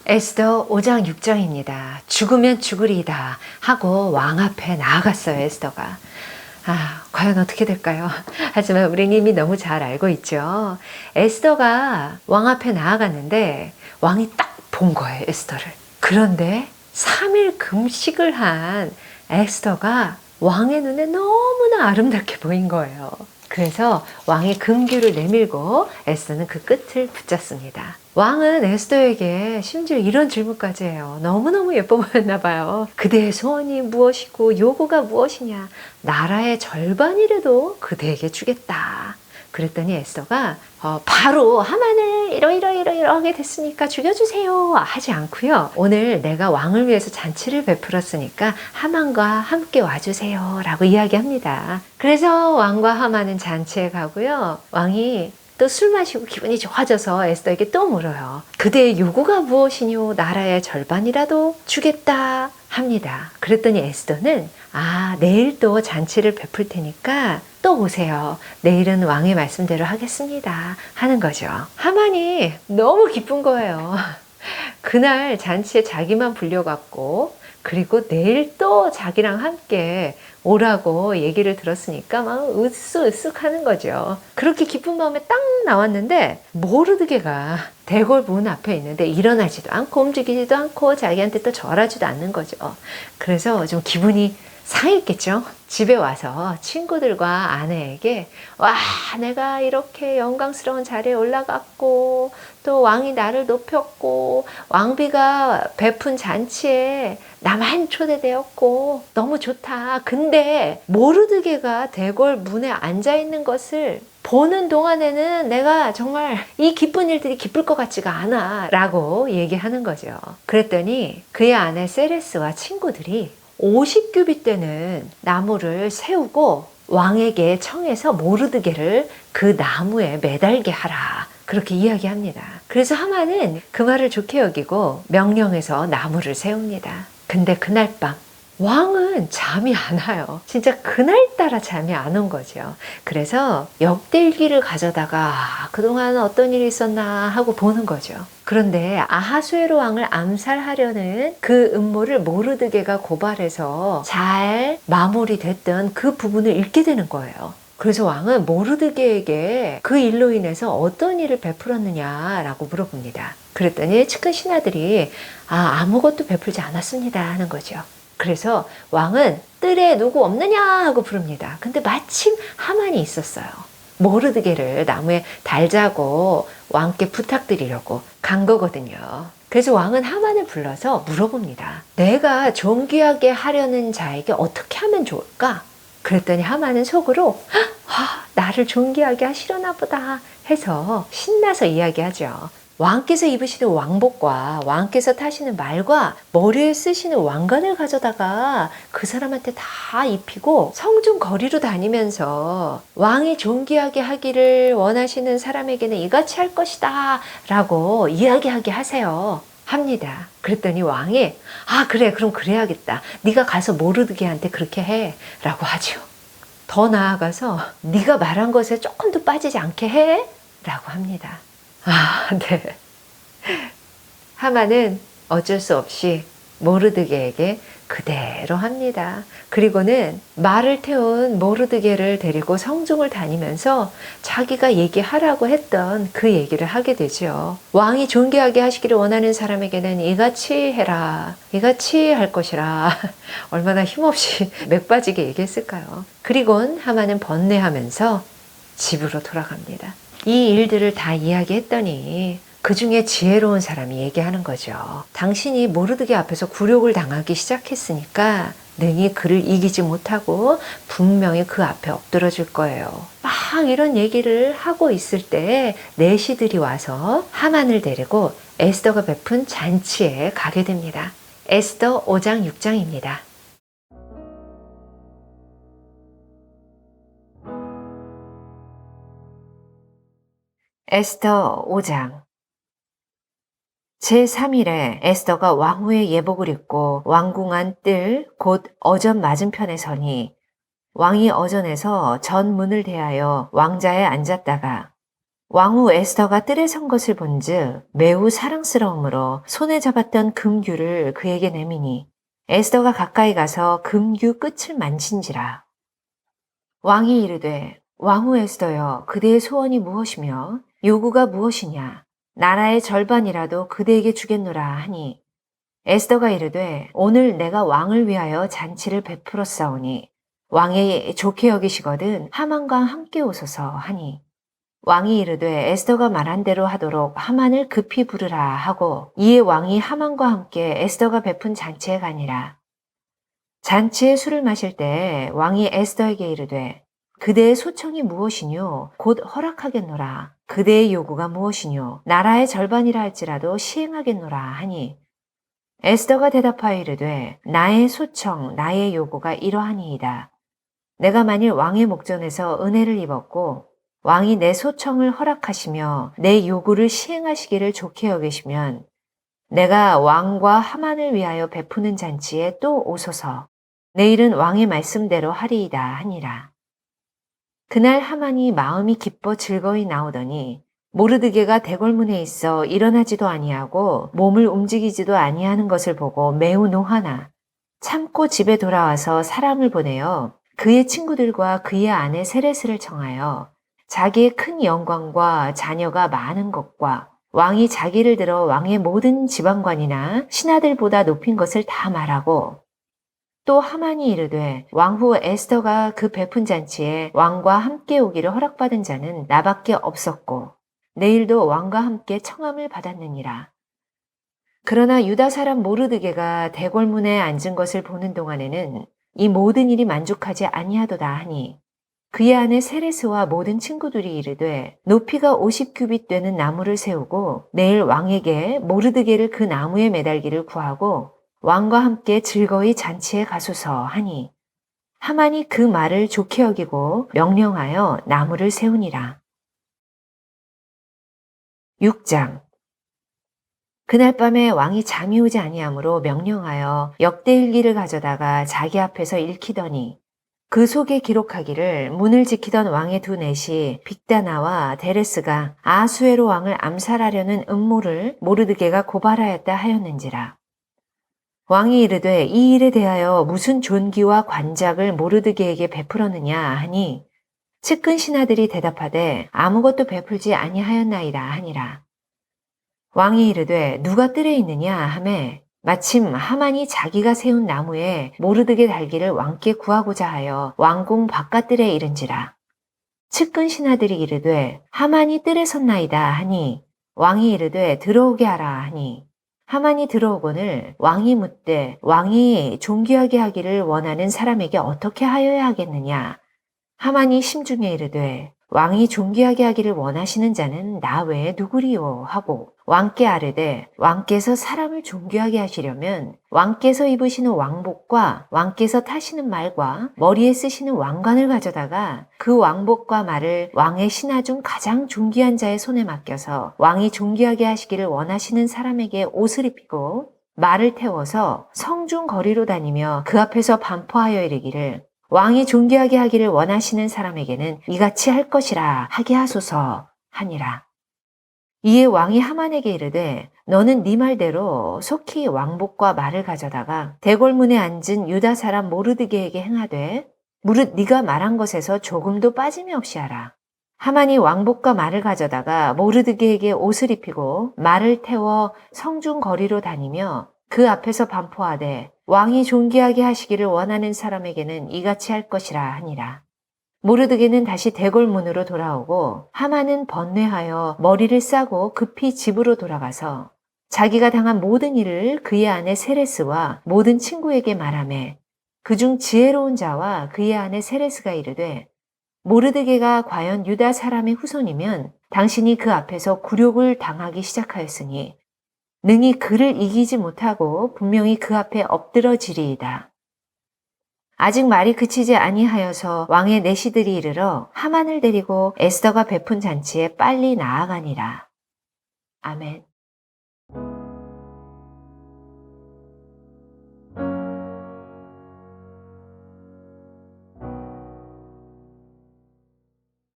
에스더 5장 6장입니다. 죽으면 죽으리이다 하고 왕 앞에 나아갔어요, 에스더가. 과연 어떻게 될까요? 하지만 우리는 이미 너무 잘 알고 있죠. 에스더가 왕 앞에 나아갔는데 왕이 딱 본 거예요, 에스더를. 그런데 3일 금식을 한 에스더가 왕의 눈에 너무나 아름답게 보인 거예요. 그래서 왕의 금규를 내밀고 에스더는 그 끝을 붙잡습니다. 왕은 에스더에게 심지어 이런 질문까지 해요. 너무너무 예뻐 보였나 봐요. 그대의 소원이 무엇이고 요구가 무엇이냐? 나라의 절반이라도 그대에게 주겠다. 그랬더니 에스더가 바로 하만을 이러이러하게 됐으니까 죽여주세요 하지 않고요. 오늘 내가 왕을 위해서 잔치를 베풀었으니까 하만과 함께 와주세요 라고 이야기합니다. 그래서 왕과 하만은 잔치에 가고요. 왕이 또 술 마시고 기분이 좋아져서 에스더에게 또 물어요. 그대의 요구가 무엇이뇨? 나라의 절반이라도 주겠다 합니다. 그랬더니 에스더는 내일 또 잔치를 베풀 테니까 또 오세요. 내일은 왕의 말씀대로 하겠습니다 하는 거죠. 하만이 너무 기쁜 거예요. 그날 잔치에 자기만 불려갔고 그리고 내일 또 자기랑 함께 오라고 얘기를 들었으니까 막 으쓱으쓱 하는 거죠. 그렇게 기쁜 마음에 딱 나왔는데 모르드게가 대궐 문 앞에 있는데 일어나지도 않고 움직이지도 않고 자기한테 또 절하지도 않는 거죠. 그래서 좀 기분이 상했겠죠. 집에 와서 친구들과 아내에게 내가 이렇게 영광스러운 자리에 올라갔고 또 왕이 나를 높였고 왕비가 베푼 잔치에 나만 초대되었고 너무 좋다. 근데 모르드게가 대궐 문에 앉아 있는 것을 보는 동안에는 내가 정말 이 기쁜 일들이 기쁠 것 같지가 않아 라고 얘기하는 거죠. 그랬더니 그의 아내 세레스와 친구들이 50규빗 되는 나무를 세우고 왕에게 청해서 모르드게를 그 나무에 매달게 하라. 그렇게 이야기합니다. 그래서 하만은 그 말을 좋게 여기고 명령해서 나무를 세웁니다. 근데 그날 밤 왕은 잠이 안 와요. 진짜 그날따라 잠이 안 온 거죠. 그래서 역대일기를 가져다가 그동안 어떤 일이 있었나 하고 보는 거죠. 그런데 아하수에로 왕을 암살하려는 그 음모를 모르드게가 고발해서 잘 마무리됐던 그 부분을 읽게 되는 거예요. 그래서 왕은 모르드게에게 그 일로 인해서 어떤 일을 베풀었느냐라고 물어봅니다. 그랬더니 측근 신하들이 아무것도 베풀지 않았습니다 하는 거죠. 그래서 왕은 뜰에 누구 없느냐 하고 부릅니다. 근데 마침 하만이 있었어요. 모르드게를 나무에 달자고 왕께 부탁드리려고 간 거거든요. 그래서 왕은 하만을 불러서 물어봅니다. 내가 존귀하게 하려는 자에게 어떻게 하면 좋을까? 그랬더니 하만은 속으로 나를 존귀하게 하시려나 보다 해서 신나서 이야기하죠. 왕께서 입으시는 왕복과 왕께서 타시는 말과 머리에 쓰시는 왕관을 가져다가 그 사람한테 다 입히고 성중 거리로 다니면서 왕이 존귀하게 하기를 원하시는 사람에게는 이같이 할 것이다 라고 이야기하게 하세요 합니다. 그랬더니 왕이 그래 그럼 그래야겠다. 네가 가서 모르드게한테 그렇게 해 라고 하죠. 더 나아가서 네가 말한 것에 조금도 빠지지 않게 해 라고 합니다. 네. 하만은 어쩔 수 없이 모르드게에게 그대로 합니다. 그리고는 말을 태운 모르드게를 데리고 성중을 다니면서 자기가 얘기하라고 했던 그 얘기를 하게 되죠. 왕이 존귀하게 하시기를 원하는 사람에게는 이같이 해라. 이같이 할 것이라. 얼마나 힘없이 맥 빠지게 얘기했을까요? 그리곤 하만은 번뇌하면서 집으로 돌아갑니다. 이 일들을 다 이야기했더니 그 중에 지혜로운 사람이 얘기하는 거죠. 당신이 모르드게 앞에서 굴욕을 당하기 시작했으니까 능히 그를 이기지 못하고 분명히 그 앞에 엎드러질 거예요. 막 이런 얘기를 하고 있을 때 내시들이 와서 하만을 데리고 에스더가 베푼 잔치에 가게 됩니다. 에스더 5장 6장입니다. 에스더 5장 제3일에 에스더가 왕후의 예복을 입고 왕궁안 뜰 곧 어전 맞은편에 서니 왕이 어전에서 전 문을 대하여 왕자에 앉았다가 왕후 에스더가 뜰에 선 것을 본즉 매우 사랑스러움으로 손에 잡았던 금규를 그에게 내미니 에스더가 가까이 가서 금규 끝을 만진지라. 왕이 이르되 왕후 에스더여 그대의 소원이 무엇이며 요구가 무엇이냐 나라의 절반이라도 그대에게 주겠노라 하니 에스더가 이르되 오늘 내가 왕을 위하여 잔치를 베풀었사오니 왕이 좋게 여기시거든 하만과 함께 오소서 하니 왕이 이르되 에스더가 말한 대로 하도록 하만을 급히 부르라 하고 이에 왕이 하만과 함께 에스더가 베푼 잔치에 가니라. 잔치에 술을 마실 때 왕이 에스더에게 이르되 그대의 소청이 무엇이뇨 곧 허락하겠노라. 그대의 요구가 무엇이뇨 나라의 절반이라 할지라도 시행하겠노라 하니 에스더가 대답하여 이르되 나의 소청 나의 요구가 이러하니이다. 내가 만일 왕의 목전에서 은혜를 입었고 왕이 내 소청을 허락하시며 내 요구를 시행하시기를 좋게 여기시면 내가 왕과 하만을 위하여 베푸는 잔치에 또 오소서. 내일은 왕의 말씀대로 하리이다 하니라. 그날 하만이 마음이 기뻐 즐거이 나오더니 모르드게가 대궐문에 있어 일어나지도 아니하고 몸을 움직이지도 아니하는 것을 보고 매우 노하나 참고 집에 돌아와서 사람을 보내어 그의 친구들과 그의 아내 세레스를 청하여 자기의 큰 영광과 자녀가 많은 것과 왕이 자기를 들어 왕의 모든 지방관이나 신하들보다 높인 것을 다 말하고 또 하만이 이르되 왕후 에스더가 그 베푼 잔치에 왕과 함께 오기를 허락받은 자는 나밖에 없었고 내일도 왕과 함께 청함을 받았느니라. 그러나 유다 사람 모르드게가 대궐문에 앉은 것을 보는 동안에는 이 모든 일이 만족하지 아니하도다 하니 그의 아내 세레스와 모든 친구들이 이르되 높이가 50규빗 되는 나무를 세우고 내일 왕에게 모르드게를 그 나무에 매달기를 구하고 왕과 함께 즐거이 잔치에 가소서 하니 하만이 그 말을 좋게 여기고 명령하여 나무를 세우니라. 6장 그날 밤에 왕이 잠이 오지 아니하므로 명령하여 역대일기를 가져다가 자기 앞에서 읽히더니 그 속에 기록하기를 문을 지키던 왕의 두 넷이 빅다나와 데레스가 아수에로 왕을 암살하려는 음모를 모르드게가 고발하였다 하였는지라. 왕이 이르되 이 일에 대하여 무슨 존귀와 관작을 모르드게에게 베풀었느냐 하니 측근 신하들이 대답하되 아무것도 베풀지 아니하였나이다 하니라. 왕이 이르되 누가 뜰에 있느냐 하매 마침 하만이 자기가 세운 나무에 모르드게 달기를 왕께 구하고자 하여 왕궁 바깥뜰에 이른지라. 측근 신하들이 이르되 하만이 뜰에 섰나이다 하니 왕이 이르되 들어오게 하라 하니 하만이 들어오거늘 왕이 묻되 왕이 존귀하게 하기를 원하는 사람에게 어떻게 하여야 하겠느냐. 하만이 심중에 이르되 왕이 존귀하게 하기를 원하시는 자는 나 외에 누구리요 하고 왕께 아뢰되 왕께서 사람을 존귀하게 하시려면 왕께서 입으시는 왕복과 왕께서 타시는 말과 머리에 쓰시는 왕관을 가져다가 그 왕복과 말을 왕의 신하 중 가장 존귀한 자의 손에 맡겨서 왕이 존귀하게 하시기를 원하시는 사람에게 옷을 입히고 말을 태워서 성중 거리로 다니며 그 앞에서 반포하여 이르기를 왕이 존귀하게 하기를 원하시는 사람에게는 이같이 할 것이라 하게 하소서 하니라. 이에 왕이 하만에게 이르되 너는 네 말대로 속히 왕복과 말을 가져다가 대궐문에 앉은 유다 사람 모르드게에게 행하되 무릇 네가 말한 것에서 조금도 빠짐이 없이 하라. 하만이 왕복과 말을 가져다가 모르드게에게 옷을 입히고 말을 태워 성중 거리로 다니며 그 앞에서 반포하되 왕이 존귀하게 하시기를 원하는 사람에게는 이같이 할 것이라 하니라. 모르드게는 다시 대궐문으로 돌아오고 하만은 번뇌하여 머리를 싸고 급히 집으로 돌아가서 자기가 당한 모든 일을 그의 아내 세레스와 모든 친구에게 말하매 그중 지혜로운 자와 그의 아내 세레스가 이르되 모르드게가 과연 유다 사람의 후손이면 당신이 그 앞에서 굴욕을 당하기 시작하였으니 능히 그를 이기지 못하고 분명히 그 앞에 엎드러지리이다. 아직 말이 그치지 아니하여서 왕의 내시들이 이르러 하만을 데리고 에스더가 베푼 잔치에 빨리 나아가니라. 아멘.